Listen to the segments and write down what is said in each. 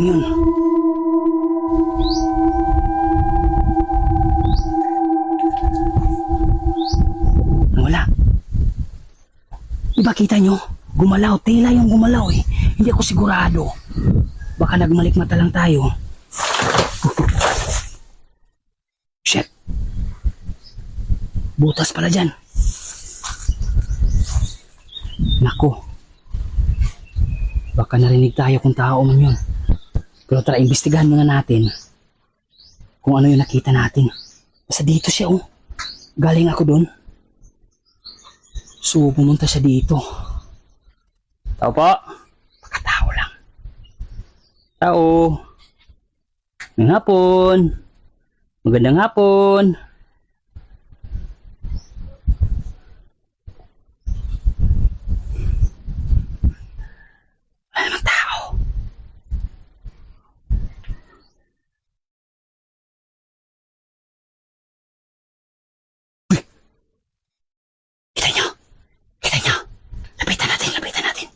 lang yun. Wala. Diba kita nyo? Gumalaw. Tila yung gumalaw eh. Hindi ako sigurado. Baka nagmalikmata lang tayo. Shit. Butas pala dyan. Nako. Baka narinig tayo kung tao man yun. Pero tara, imbestigahan muna natin kung ano yung nakita natin. Basta dito siya oh. Galing ako doon. So, pumunta siya dito. Tao po. Baka tao lang. Tao. Magandang hapon. Magandang hapon. Wala namang tao. Uy! Kita nyo? Kita nyo? Lapitan natin, lapitan natin.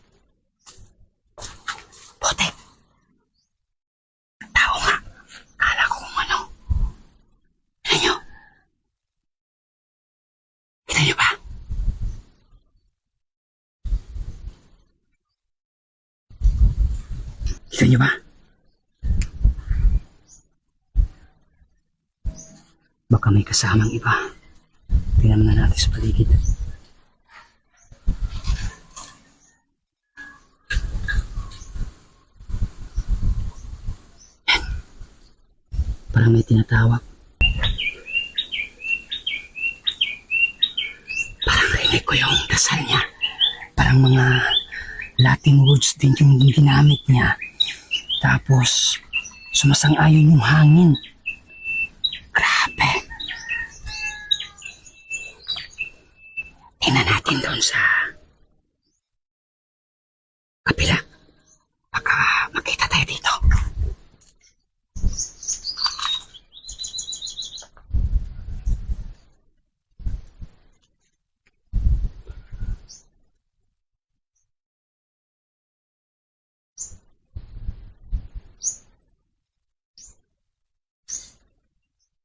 Bote. Tao nga. Kala ko kung ano. Kita nyo? Kita nyo ba? Kita nyo ba? Baka may kasamang iba. Tingnan na natin sa paligid. Yan. Parang may tinatawag. Parang rinig ko yung dasal niya. Parang mga Latin words din yung ginamit niya. Tapos, sumasang-ayon yung hangin. Grabe. Tingnan natin doon sa kapila. Baka makita tayo dito.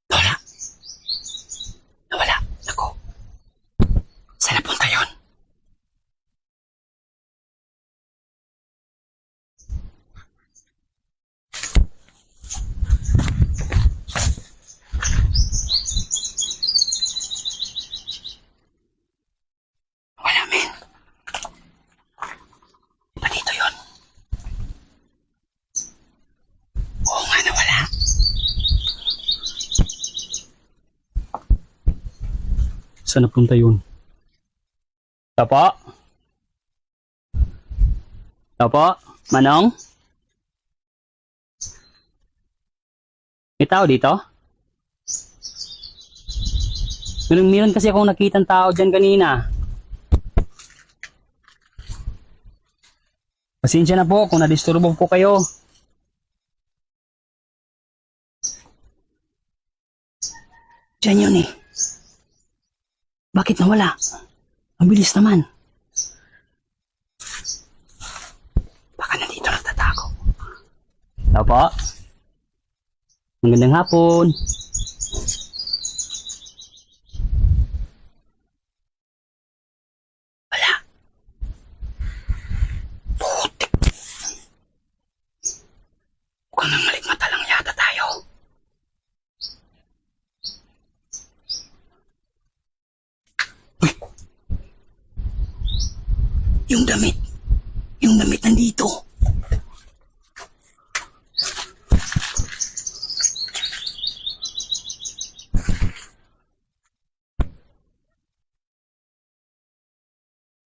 Wala. Nawala. Naku. Saan napunta yun? Wala, men. Di ba dito yun? Oo nga, nawala. Saan napunta yun? Tapo? Tapo? Manong? May tao dito? Meron kasi akong nakitang tao dyan kanina. Pasensya na po kung nadisturbo po kayo. Diyan yun eh. Bakit nawala? Ang bilis naman. Baka nandito nagtatago. Tao po? Magandang hapon. Wala. Putik. Mukhang nang malikmata lang yata tayo. Uy! Yung damit. Yung damit nandito.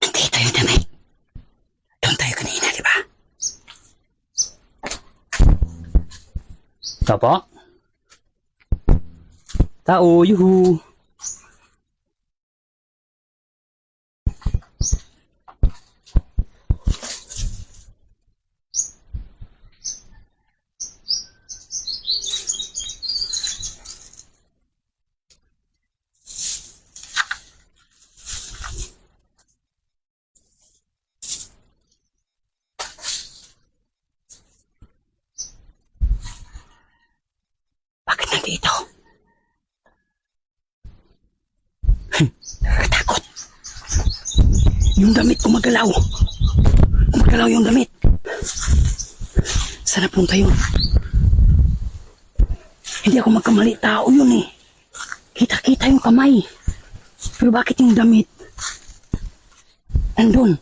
Nandito yung damit. Doon tayo kanina, di ba? Tao po? Tao, yuhu. dito. Nakakatakot. Yung damit gumagalaw. Gumagalaw yung damit. Saan napunta yun? Hindi ako magkamali, tao yun eh. Kita-kita yung kamay. Pero bakit yung damit? Andun.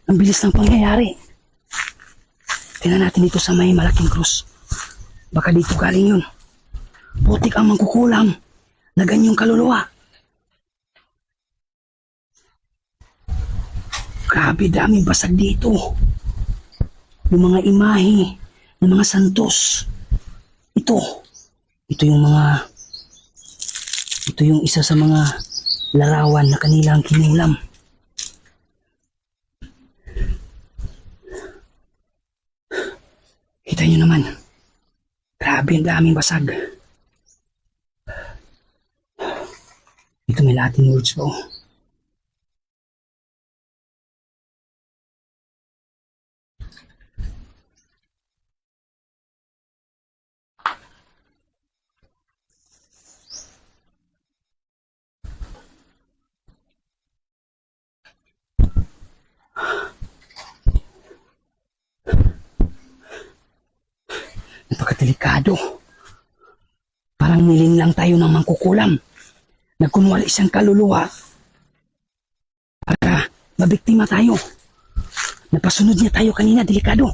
Ang bilis ng pangyayari. Tingnan natin dito sa may malaking krus. Baka dito galing yun. Putik ang mangkukulam na ganyong kaluluwa. Grabe, daming basag dito. Yung mga imahe ng mga santos. Ito yung isa sa mga larawan na kanilang kinulam. Kita nyo naman. Grabe, ang daming basag. Ito may Latin words po. Napakadelikado. Parang nilin lang tayo ng mangkukulam. Nagkunwari isang kaluluwa para mabiktima tayo. Napasunod niya tayo kanina, delikado.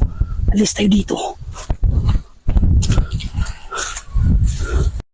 Alis tayo dito.